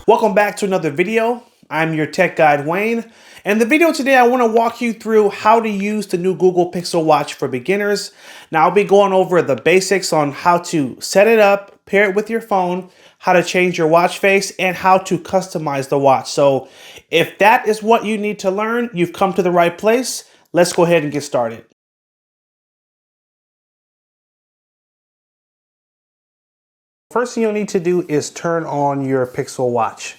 Welcome back to another video. I'm your tech guide, Wayne. And the video today, I want to walk you through how to use the new Google Pixel Watch for beginners. Now, I'll be going over the basics on how to set it up, pair it with your phone, how to change your watch face, and how to customize the watch. So if that is what you need to learn, you've come to the right place. Let's go ahead and get started. First thing you'll need to do is turn on your Pixel Watch.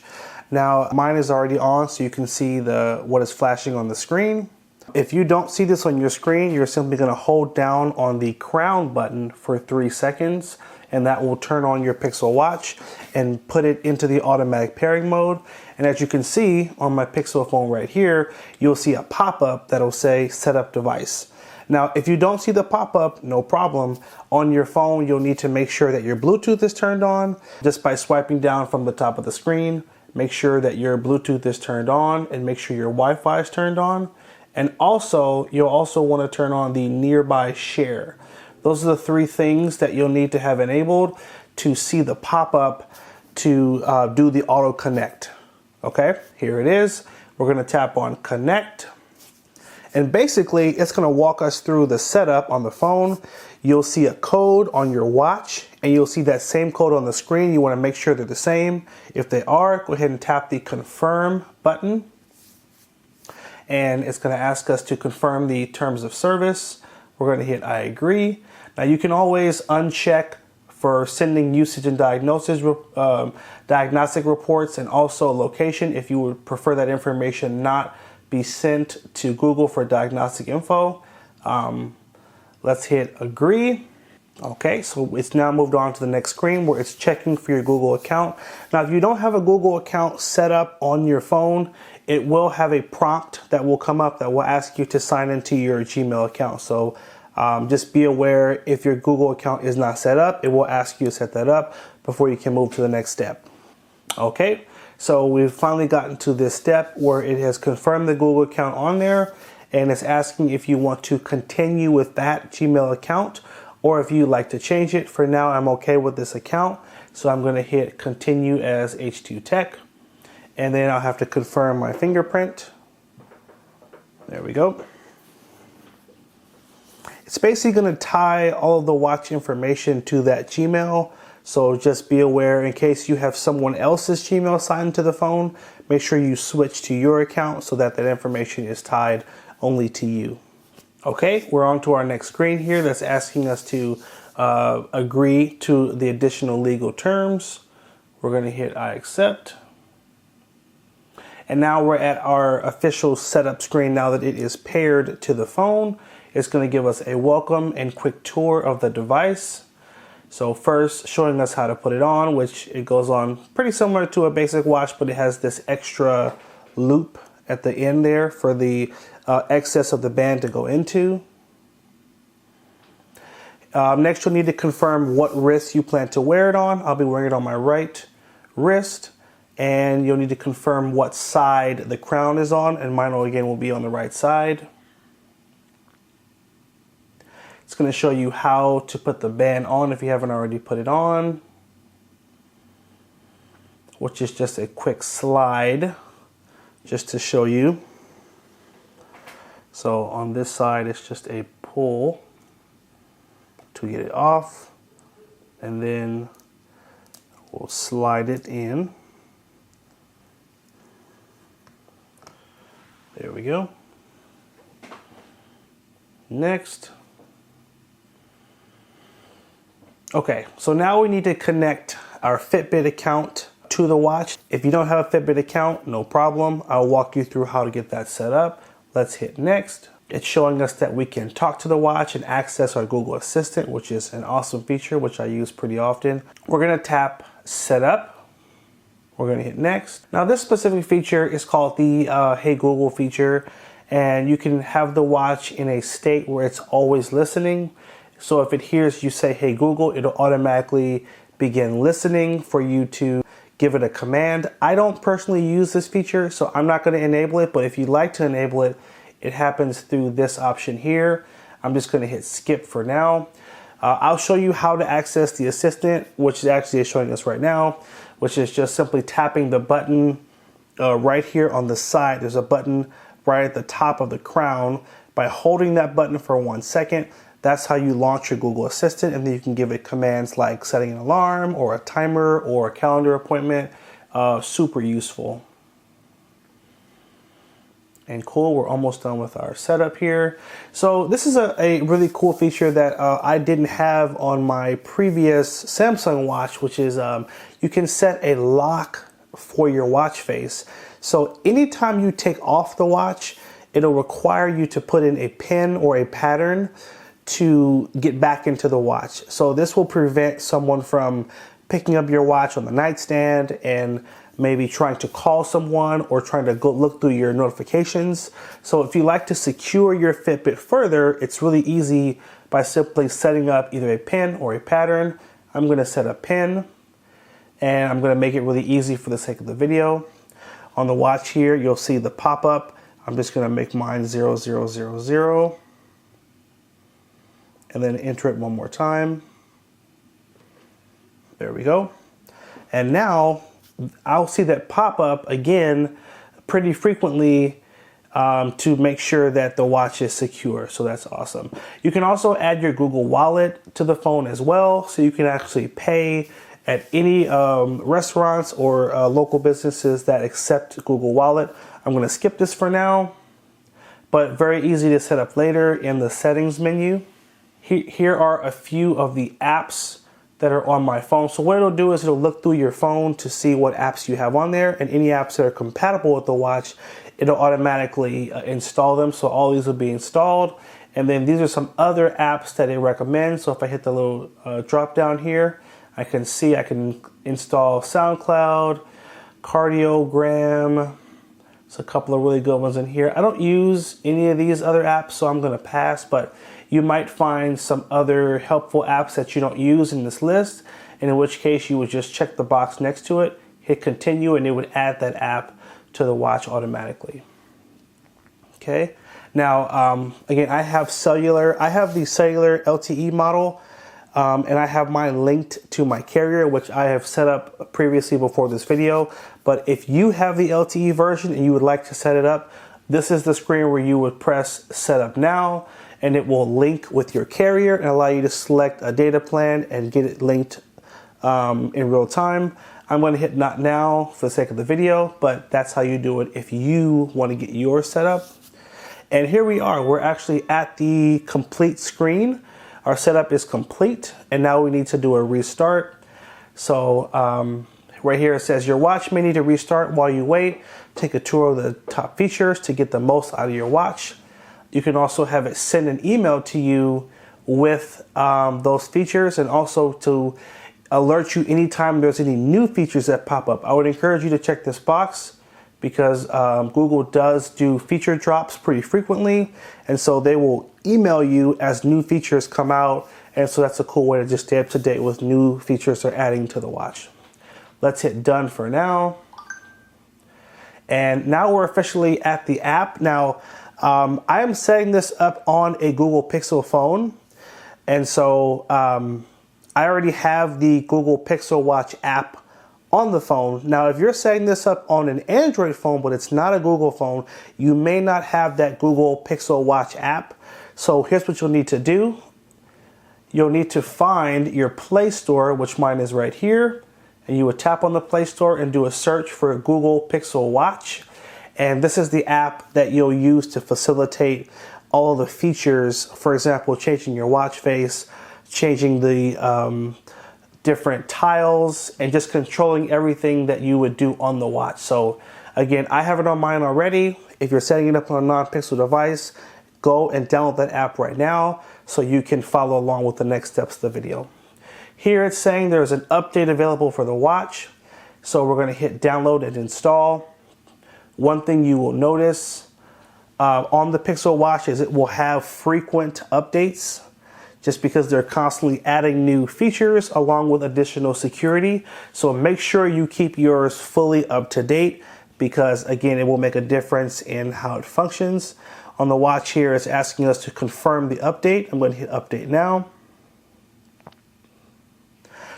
Now, mine is already on, so you can see what is flashing on the screen. If you don't see this on your screen, you're simply going to hold down on the crown button for 3 seconds, and that will turn on your Pixel Watch and put it into the automatic pairing mode. And as you can see on my Pixel phone right here, you'll see a pop-up that'll say set up device. Now, if you don't see the pop-up, no problem. On your phone, you'll need to make sure that your Bluetooth is turned on just by swiping down from the top of the screen. Make sure that your Bluetooth is turned on and make sure your Wi-Fi is turned on. And also, you'll also want to turn on the nearby share. Those are the 3 things that you'll need to have enabled to see the pop-up to do the auto connect. Okay, here it is. We're going to tap on connect. And basically, it's going to walk us through the setup on the phone. You'll see a code on your watch, and you'll see that same code on the screen. You want to make sure they're the same. If they are, go ahead and tap the confirm button. And it's going to ask us to confirm the terms of service. We're going to hit I agree. Now, you can always uncheck for sending usage and diagnostic reports and also location if you would prefer that information not be sent to Google for diagnostic info. Let's hit agree. Okay, so it's now moved on to the next screen where it's checking for your Google account. Now, if you don't have a Google account set up on your phone, it will have a prompt that will come up that will ask you to sign into your Gmail account. So just be aware, if your Google account is not set up, it will ask you to set that up before you can move to the next step. Okay, so we've finally gotten to this step where it has confirmed the Google account on there, and it's asking if you want to continue with that Gmail account or if you'd like to change it. For now, I'm okay with this account, so I'm going to hit continue as H2 Tech, and then I'll have to confirm my fingerprint. There we go. It's basically going to tie all of the watch information to that Gmail. So just be aware, in case you have someone else's Gmail signed to the phone, make sure you switch to your account so that that information is tied only to you. Okay, we're on to our next screen here that's asking us to agree to the additional legal terms. We're going to hit I accept. And now we're at our official setup screen now that it is paired to the phone. It's going to give us a welcome and quick tour of the device. So first, showing us how to put it on, which it goes on pretty similar to a basic watch, but it has this extra loop at the end there for the excess of the band to go into. Next, you'll need to confirm what wrist you plan to wear it on. I'll be wearing it on my right wrist, and you'll need to confirm what side the crown is on, and mine again will be on the right side. It's going to show you how to put the band on if you haven't already put it on, which is just a quick slide just to show you. So on this side, it's just a pull to get it off, and then we'll slide it in. There we go. Next. Okay, so now we need to connect our Fitbit account to the watch. If you don't have a Fitbit account, no problem. I'll walk you through how to get that set up. Let's hit next. It's showing us that we can talk to the watch and access our Google Assistant, which is an awesome feature, which I use pretty often. We're gonna tap set up. We're gonna hit next. Now this specific feature is called the Hey Google feature, and you can have the watch in a state where it's always listening. So if it hears you say, hey Google, it'll automatically begin listening for you to give it a command. I don't personally use this feature, so I'm not going to enable it, but if you'd like to enable it, it happens through this option here. I'm just going to hit skip for now. I'll show you how to access the assistant, which is actually showing us right now. which is just simply tapping the button right here on the side. There's a button right at the top of the crown. By holding that button for 1 second, that's how you launch your Google Assistant, and then you can give it commands like setting an alarm or a timer or a calendar appointment. Super useful. And cool, we're almost done with our setup here. So this is a really cool feature that I didn't have on my previous Samsung watch, which is you can set a lock for your watch face. So anytime you take off the watch, it'll require you to put in a pin or a pattern to get back into the watch. So this will prevent someone from picking up your watch on the nightstand and maybe trying to call someone or trying to go look through your notifications. So if you like to secure your Fitbit further, it's really easy by simply setting up either a pin or a pattern. I'm going to set a pin, and I'm going to make it really easy for the sake of the video. On the watch here, you'll see the pop-up. I'm just going to make mine 0000 and then enter it one more time. There we go. And now I'll see that pop up again pretty frequently to make sure that the watch is secure. So that's awesome. You can also add your Google Wallet to the phone as well, so you can actually pay at any restaurants or local businesses that accept Google Wallet. I'm going to skip this for now, but very easy to set up later in the settings menu. Here are a few of the apps that are on my phone. So what it'll do is it'll look through your phone to see what apps you have on there, and any apps that are compatible with the watch, it'll automatically install them. So all these will be installed. And then these are some other apps that it recommends. So if I hit the little drop down here, I can see I can install SoundCloud, Cardiogram. There's a couple of really good ones in here. I don't use any of these other apps, so I'm going to pass, but you might find some other helpful apps that you don't use in this list, and in which case you would just check the box next to it, hit continue, and it would add that app to the watch automatically. Okay, now again, I have the cellular LTE model, and I have mine linked to my carrier, which I have set up previously before this video. But if you have the LTE version and you would like to set it up, this is the screen where you would press set up now, and it will link with your carrier and allow you to select a data plan and get it linked in real time. I'm going to hit not now for the sake of the video, but that's how you do it if you want to get yours set up. And here we are. We're actually at the complete screen. Our setup is complete, and now we need to do a restart. So right here it says your watch may need to restart. While you wait, take a tour of the top features to get the most out of your watch. You can also have it send an email to you with those features, and also to alert you anytime there's any new features that pop up. I would encourage you to check this box, because Google does do feature drops pretty frequently, and so they will email you as new features come out, and so that's a cool way to just stay up to date with new features they're adding to the watch. Let's hit done for now. And now we're officially at the app. Now, I am setting this up on a Google Pixel phone, and so I already have the Google Pixel Watch app on the phone. Now, if you're setting this up on an Android phone, but it's not a Google phone, you may not have that Google Pixel Watch app. So here's what you'll need to do. You'll need to find your Play Store, which mine is right here, and you would tap on the Play Store and do a search for Google Pixel Watch. And this is the app that you'll use to facilitate all of the features. For example, changing your watch face, changing the different tiles, and just controlling everything that you would do on the watch. So again, I have it on mine already. If you're setting it up on a non-Pixel device, go and download that app right now so you can follow along with the next steps of the video. Here it's saying there's an update available for the watch. So we're going to hit download and install. One thing you will notice on the Pixel Watch is it will have frequent updates, just because they're constantly adding new features along with additional security. So make sure you keep yours fully up to date, because again, it will make a difference in how it functions. On the watch here, it's asking us to confirm the update. I'm going to hit update now.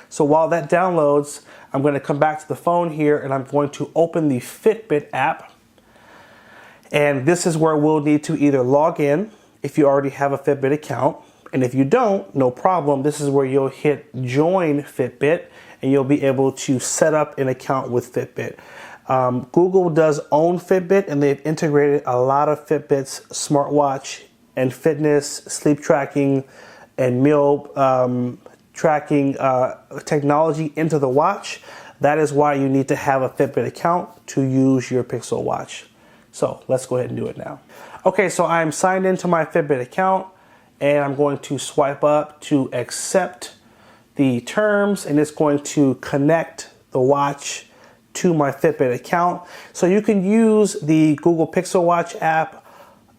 So while that downloads, I'm going to come back to the phone here and I'm going to open the Fitbit app. And this is where we'll need to either log in if you already have a Fitbit account. And if you don't, no problem. This is where you'll hit join Fitbit and you'll be able to set up an account with Fitbit. Google does own Fitbit and they've integrated a lot of Fitbit's smartwatch and fitness, sleep tracking, and meal tracking technology into the watch. That is why you need to have a Fitbit account to use your Pixel Watch. So let's go ahead and do it now. Okay, so I'm signed into my Fitbit account and I'm going to swipe up to accept the terms, and it's going to connect the watch to my Fitbit account. So you can use the Google Pixel Watch app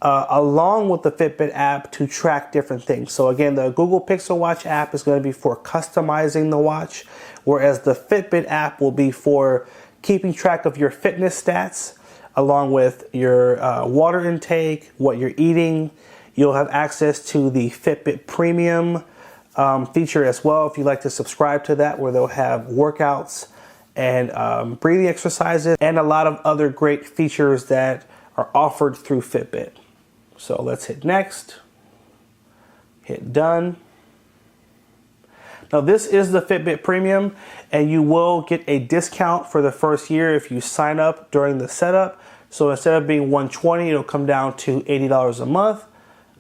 along with the Fitbit app to track different things. So again, the Google Pixel Watch app is going to be for customizing the watch, whereas the Fitbit app will be for keeping track of your fitness stats along with your water intake, what you're eating. You'll have access to the Fitbit Premium feature as well if you'd like to subscribe to that, where they'll have workouts and breathing exercises and a lot of other great features that are offered through Fitbit. So let's hit next, hit done. Now this is the Fitbit Premium and you will get a discount for the first year if you sign up during the setup. So instead of being $120, it'll come down to $80 a month.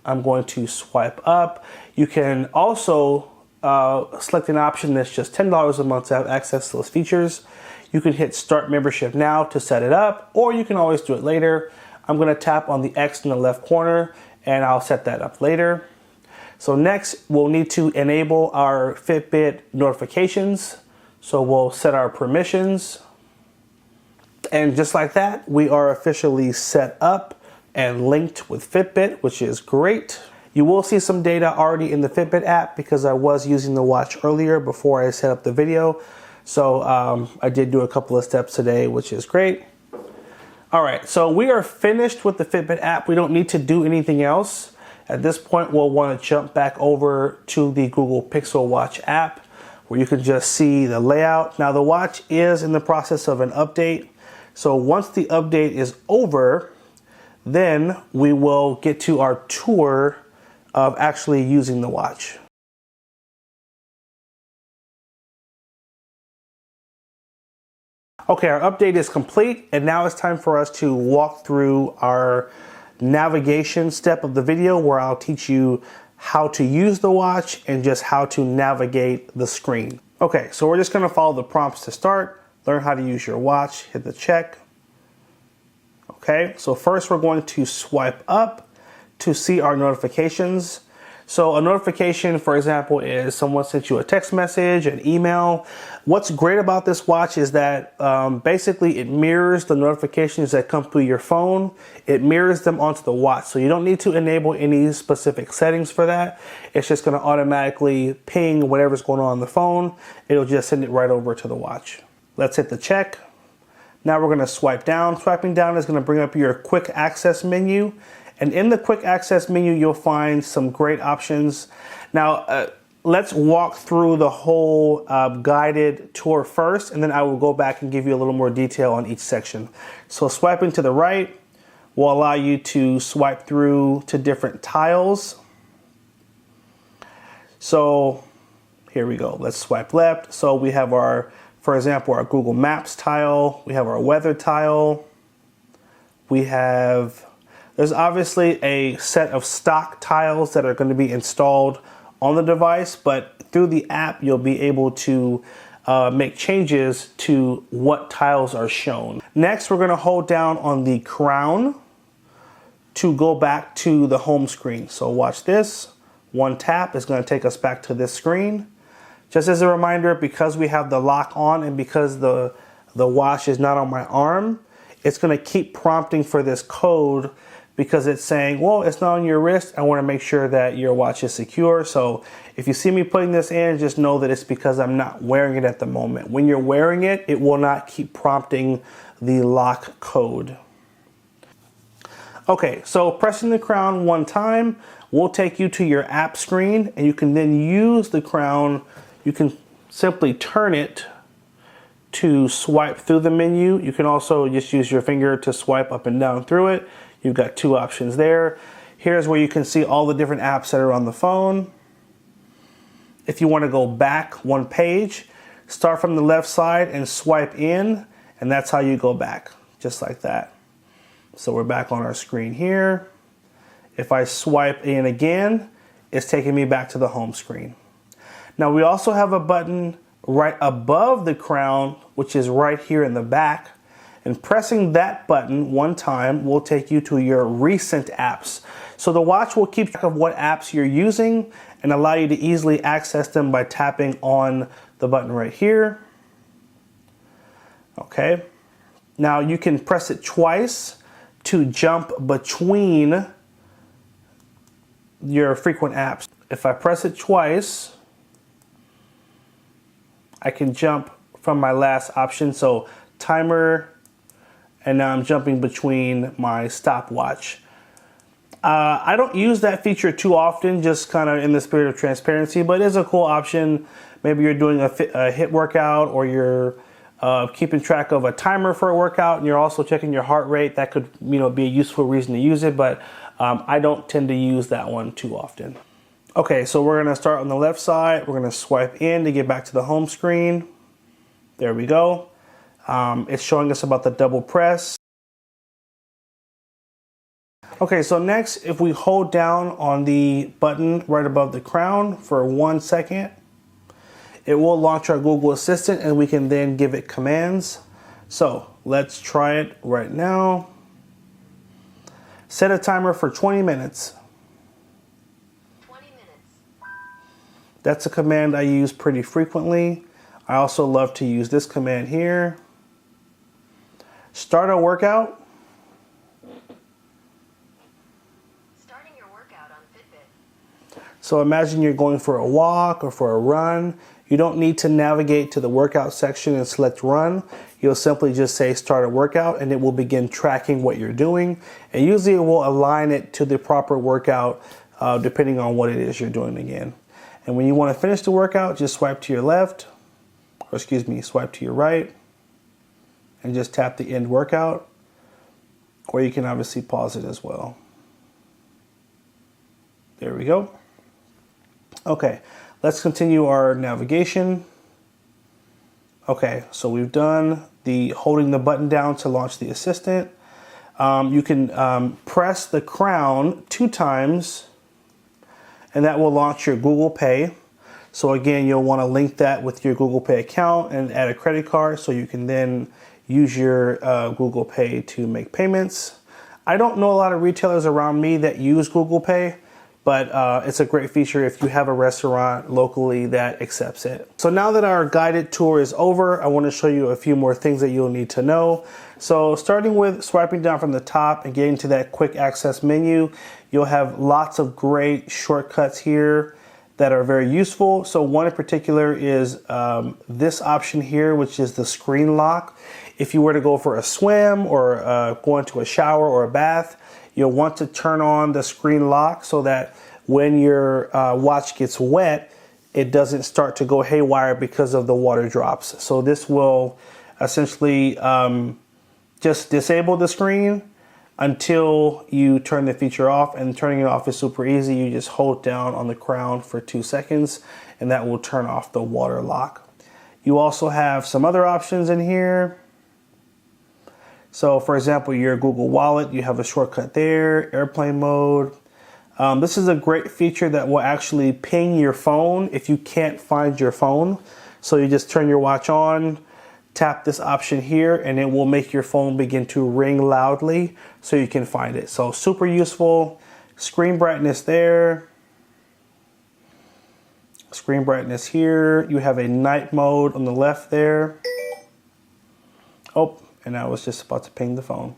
I'm going to swipe up. You can also select an option that's just $10 a month to have access to those features. You can hit start membership now to set it up, or you can always do it later. I'm going to tap on the X in the left corner and I'll set that up later. So next we'll need to enable our Fitbit notifications. So we'll set our permissions. And just like that, we are officially set up and linked with Fitbit, which is great. You will see some data already in the Fitbit app because I was using the watch earlier before I set up the video. So I did do a couple of steps today, which is great. All right, so we are finished with the Fitbit app. We don't need to do anything else. At this point, we'll want to jump back over to the Google Pixel Watch app where you can just see the layout. Now the watch is in the process of an update. So once the update is over, then we will get to our tour of actually using the watch. Okay, our update is complete, and now it's time for us to walk through our navigation step of the video where I'll teach you how to use the watch and just how to navigate the screen. Okay, so we're just gonna follow the prompts to start, learn how to use your watch, hit the check. Okay, so first we're going to swipe up to see our notifications. So a notification, for example, is someone sent you a text message, an email. What's great about this watch is that basically it mirrors the notifications that come through your phone. It mirrors them onto the watch. So you don't need to enable any specific settings for that. It's just gonna automatically ping whatever's going on the phone. It'll just send it right over to the watch. Let's hit the check. Now we're gonna swipe down. Swiping down is gonna bring up your quick access menu. And in the quick access menu, you'll find some great options. Now, let's walk through the whole guided tour first, and then I will go back and give you a little more detail on each section. So swiping to the right will allow you to swipe through to different tiles. So here we go. Let's swipe left. So we have our, for example, our Google Maps tile. We have our weather tile. We have... There's obviously a set of stock tiles that are going to be installed on the device, but through the app, you'll be able to make changes to what tiles are shown. Next, we're going to hold down on the crown to go back to the home screen. So watch this. One tap is going to take us back to this screen. Just as a reminder, because we have the lock on and because the watch is not on my arm, it's going to keep prompting for this code because it's saying, well, it's not on your wrist. I want to make sure that your watch is secure. So if you see me putting this in, just know that it's because I'm not wearing it at the moment. When you're wearing it, it will not keep prompting the lock code. Okay, so pressing the crown one time will take you to your app screen, and you can then use the crown. You can simply turn it to swipe through the menu. You can also just use your finger to swipe up and down through it. You've got two options there. Here's where you can see all the different apps that are on the phone. If you want to go back one page, start from the left side and swipe in, and that's how you go back, just like that. So we're back on our screen here. If I swipe in again, it's taking me back to the home screen. Now we also have a button right above the crown, which is right here in the back. And pressing that button one time will take you to your recent apps. So the watch will keep track of what apps you're using and allow you to easily access them by tapping on the button right here. Okay. Now you can press it twice to jump between your frequent apps. If I press it twice, I can jump from my last option. So timer, and now I'm jumping between my stopwatch. I don't use that feature too often, just kind of in the spirit of transparency, but it's a cool option. Maybe you're doing a HIIT workout, or you're keeping track of a timer for a workout, and you're also checking your heart rate. That could, be a useful reason to use it, but I don't tend to use that one too often. Okay, so we're gonna start on the left side. We're gonna swipe in to get back to the home screen. There we go. It's showing us about the double press. Okay, so next, if we hold down on the button right above the crown for 1 second, it will launch our Google Assistant, and we can then give it commands. So let's try it right now. Set a timer for 20 minutes. 20 minutes. That's a command I use pretty frequently. I also love to use this command here. Start a workout. Starting your workout on Fitbit. So imagine you're going for a walk or for a run. You don't need to navigate to the workout section and select run. You'll simply just say start a workout, and it will begin tracking what you're doing. And usually it will align it to the proper workout depending on what it is you're doing again. And when you want to finish the workout, just swipe to your left, or excuse me, swipe to your right, and just tap the end workout. Or you can obviously pause it as well. There we go. Okay, let's continue our navigation. Okay, so we've done the holding the button down to launch the assistant. You can press the crown 2 times, and that will launch your Google Pay. So again, you'll want to link that with your Google Pay account and add a credit card, so you can then use your Google Pay to make payments. I don't know a lot of retailers around me that use Google Pay, but it's a great feature if you have a restaurant locally that accepts it. So now that our guided tour is over, I want to show you a few more things that you'll need to know. So starting with swiping down from the top and getting to that quick access menu, you'll have lots of great shortcuts here that are very useful. So one in particular is this option here, which is the screen lock. If you were to go for a swim or go into a shower or a bath, you'll want to turn on the screen lock so that when your watch gets wet, it doesn't start to go haywire because of the water drops. So this will essentially just disable the screen until you turn the feature off, and turning it off is super easy. You just hold down on the crown for 2 seconds, and that will turn off the water lock. You also have some other options in here. So for example, your Google Wallet, you have a shortcut there, airplane mode. This is a great feature that will actually ping your phone if you can't find your phone. So you just turn your watch on, tap this option here, and it will make your phone begin to ring loudly so you can find it. So super useful. Screen brightness there. Screen brightness here. You have a night mode on the left there. Oh, and I was just about to ping the phone.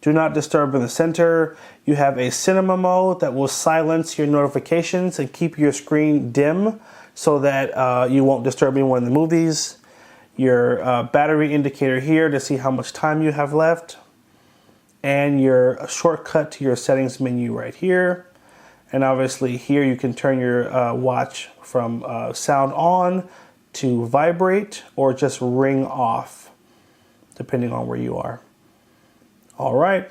Do not disturb in the center. You have a cinema mode that will silence your notifications and keep your screen dim so that you won't disturb anyone in the movies. Your battery indicator here to see how much time you have left. And your shortcut to your settings menu right here. And obviously here you can turn your watch from sound on to vibrate or just ring off, depending on where you are. All right.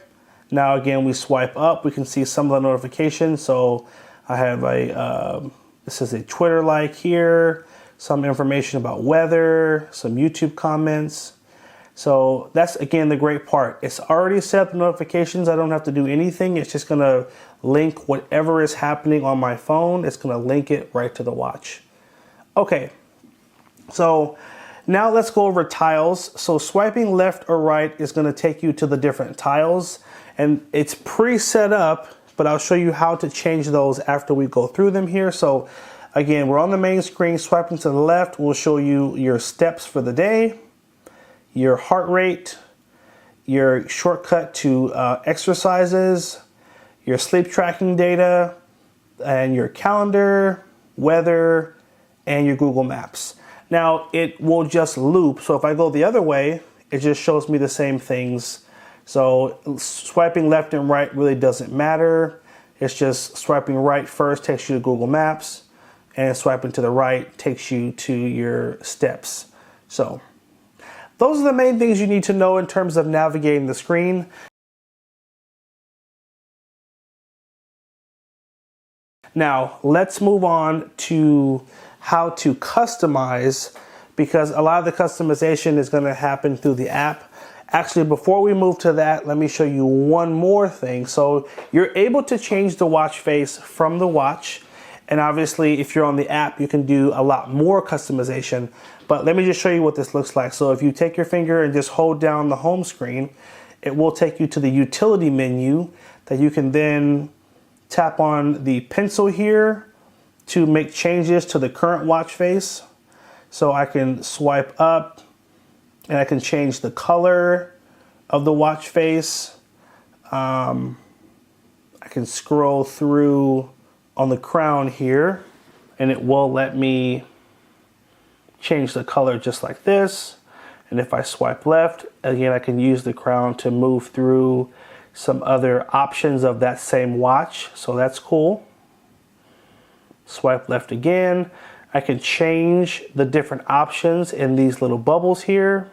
Now again, we swipe up, we can see some of the notifications. So I have this is a Twitter like here, some information about weather, some YouTube comments. So that's, again, the great part. It's already set up notifications. I don't have to do anything. It's just gonna link whatever is happening on my phone. It's gonna link it right to the watch. Okay, so now let's go over tiles. So swiping left or right is gonna take you to the different tiles, and it's pre-set up, but I'll show you how to change those after we go through them here. So again, we're on the main screen. Swiping to the left will show you your steps for the day, your heart rate, your shortcut to exercises, your sleep tracking data, and your calendar, weather, and your Google Maps. Now it will just loop. So if I go the other way, it just shows me the same things. So swiping left and right really doesn't matter. It's just swiping right first takes you to Google Maps, and swiping to the right takes you to your steps. So those are the main things you need to know in terms of navigating the screen. Now, let's move on to how to customize, because a lot of the customization is going to happen through the app. Actually, before we move to that, let me show you one more thing. So you're able to change the watch face from the watch. And obviously, if you're on the app, you can do a lot more customization. But let me just show you what this looks like. So if you take your finger and just hold down the home screen, it will take you to the utility menu that you can then tap on the pencil here to make changes to the current watch face. So I can swipe up and I can change the color of the watch face. I can scroll through on the crown here, and it will let me change the color just like this. And if I swipe left, again, I can use the crown to move through some other options of that same watch. So that's cool. Swipe left again. I can change the different options in these little bubbles here.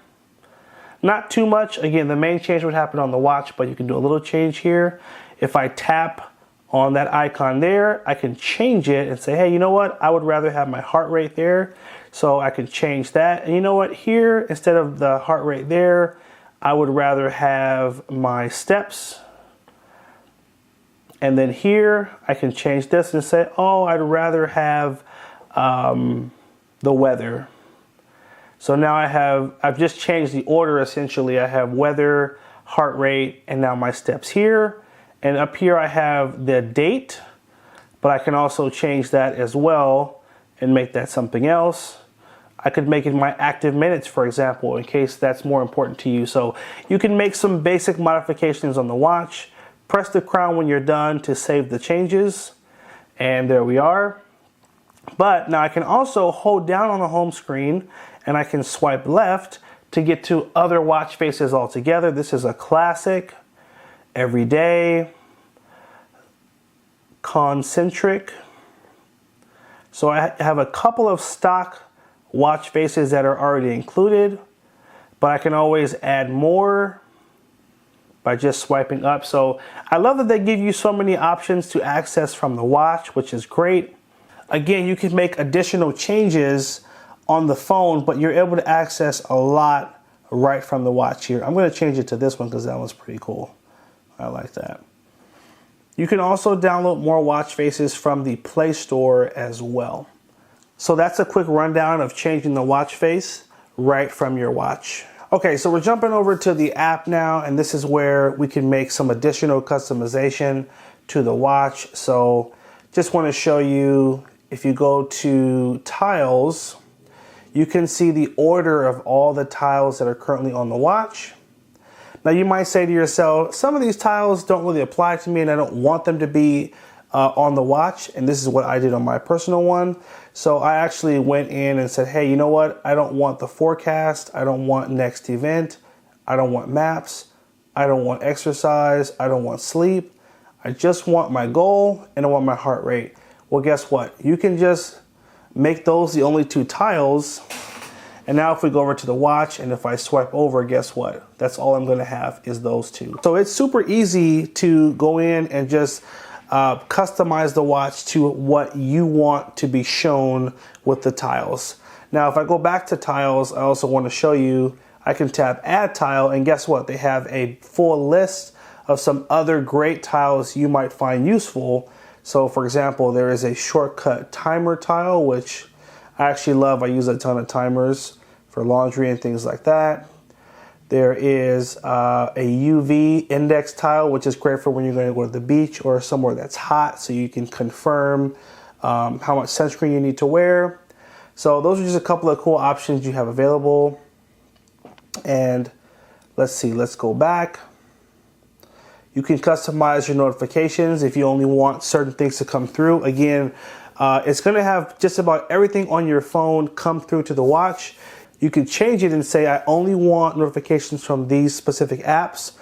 Not too much. Again, the main change would happen on the watch, but you can do a little change here. If I tap on that icon there, I can change it and say, hey, you know what? I would rather have my heart rate there. So I can change that. And you know what? Here, instead of the heart rate there, I would rather have my steps. And then here, I can change this and say, oh, I'd rather have the weather. So now I've just changed the order essentially. I have weather, heart rate, and now my steps here. And up here I have the date, but I can also change that as well and make that something else. I could make it my active minutes, for example, in case that's more important to you. So you can make some basic modifications on the watch. Press the crown when you're done to save the changes. And there we are. But now I can also hold down on the home screen and I can swipe left to get to other watch faces altogether. This is a classic, everyday, concentric. So I have a couple of stock watch faces that are already included, but I can always add more by just swiping up. So I love that they give you so many options to access from the watch, which is great. Again, you can make additional changes on the phone, but you're able to access a lot right from the watch here. I'm going to change it to this one because that one's pretty cool. I like that. You can also download more watch faces from the Play Store as well. So that's a quick rundown of changing the watch face right from your watch. Okay, so we're jumping over to the app now, and this is where we can make some additional customization to the watch. So just want to show you, if you go to tiles, you can see the order of all the tiles that are currently on the watch. Now you might say to yourself, some of these tiles don't really apply to me and I don't want them to be on the watch. And this is what I did on my personal one. So I actually went in and said, hey, you know what? I don't want the forecast. I don't want next event. I don't want maps. I don't want exercise. I don't want sleep. I just want my goal and I want my heart rate. Well, guess what? You can just make those the only two tiles. And now if we go over to the watch and if I swipe over, guess what? That's all I'm gonna have is those two. So it's super easy to go in and just customize the watch to what you want to be shown with the tiles. Now, if I go back to tiles, I also want to show you, I can tap add tile and guess what? They have a full list of some other great tiles you might find useful. So for example, there is a shortcut timer tile, which I actually love. I use a ton of timers for laundry and things like that. There is a UV index tile, which is great for when you're going to go to the beach or somewhere that's hot, so you can confirm how much sunscreen you need to wear. So those are just a couple of cool options you have available. And let's see, let's go back. You can customize your notifications if you only want certain things to come through. Again, it's going to have just about everything on your phone come through to the watch. You can change it and say, I only want notifications from these specific apps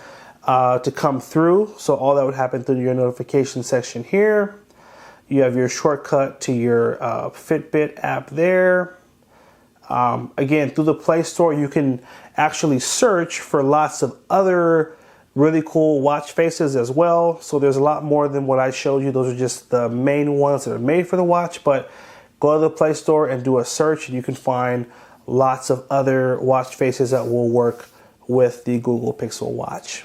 to come through. So all that would happen through your notification section here. You have your shortcut to your Fitbit app there. Again, through the Play Store, you can actually search for lots of other really cool watch faces as well. So there's a lot more than what I showed you. Those are just the main ones that are made for the watch. But go to the Play Store and do a search and you can find lots of other watch faces that will work with the Google Pixel Watch.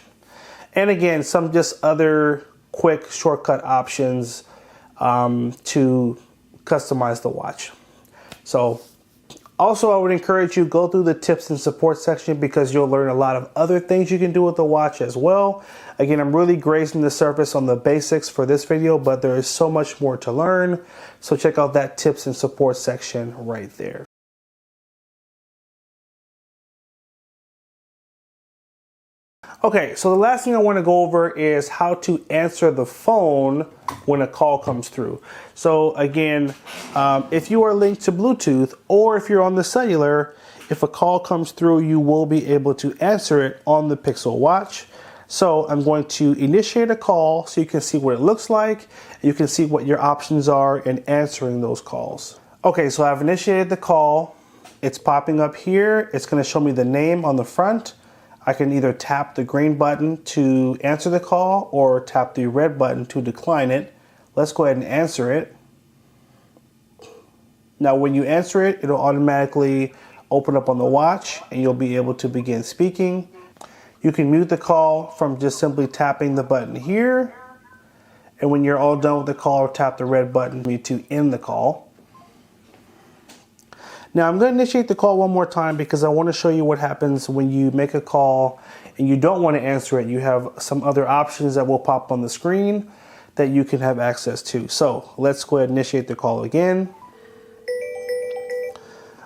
And again, some just other quick shortcut options to customize the watch. So also, I would encourage you go through the tips and support section because you'll learn a lot of other things you can do with the watch as well. Again, I'm really grazing the surface on the basics for this video, but there is so much more to learn. So check out that tips and support section right there. Okay, so the last thing I want to go over is how to answer the phone when a call comes through. So again, if you are linked to Bluetooth or if you're on the cellular, if a call comes through, you will be able to answer it on the Pixel Watch. So I'm going to initiate a call so you can see what it looks like. You can see what your options are in answering those calls. Okay, so I've initiated the call. It's popping up here. It's going to show me the name on the front. I can either tap the green button to answer the call or tap the red button to decline it. Let's go ahead and answer it. Now when you answer it, it'll automatically open up on the watch and you'll be able to begin speaking. You can mute the call from just simply tapping the button here. And when you're all done with the call, tap the red button to end the call. Now I'm going to initiate the call one more time because I want to show you what happens when you make a call and you don't want to answer it. You have some other options that will pop on the screen that you can have access to. So let's go ahead and initiate the call again.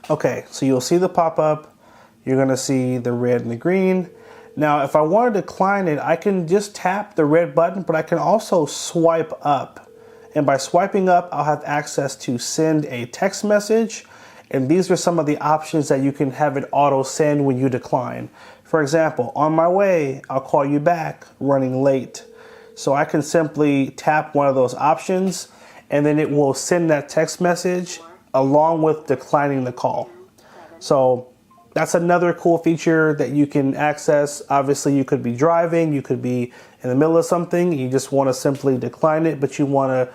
Okay, so you'll see the pop-up. You're going to see the red and the green. Now if I want to decline it, I can just tap the red button, but I can also swipe up. And by swiping up, I'll have access to send a text message. And these are some of the options that you can have it auto send when you decline. For example, on my way, I'll call you back, running late. So I can simply tap one of those options and then it will send that text message along with declining the call. So that's another cool feature that you can access. Obviously you could be driving, you could be in the middle of something, you just want to simply decline it, but you want to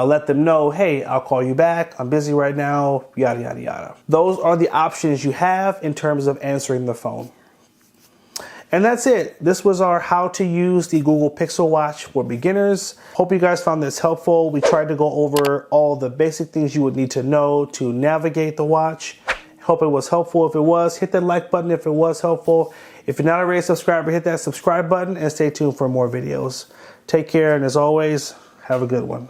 let them know, hey, I'll call you back, I'm busy right now, yada, yada, yada. Those are the options you have in terms of answering the phone. And that's it. This was our how to use the Google Pixel Watch for beginners. Hope you guys found this helpful. We tried to go over all the basic things you would need to know to navigate the watch. Hope it was helpful. If it was, hit that like button if it was helpful. If you're not already a subscriber, hit that subscribe button and stay tuned for more videos. Take care, and as always, have a good one.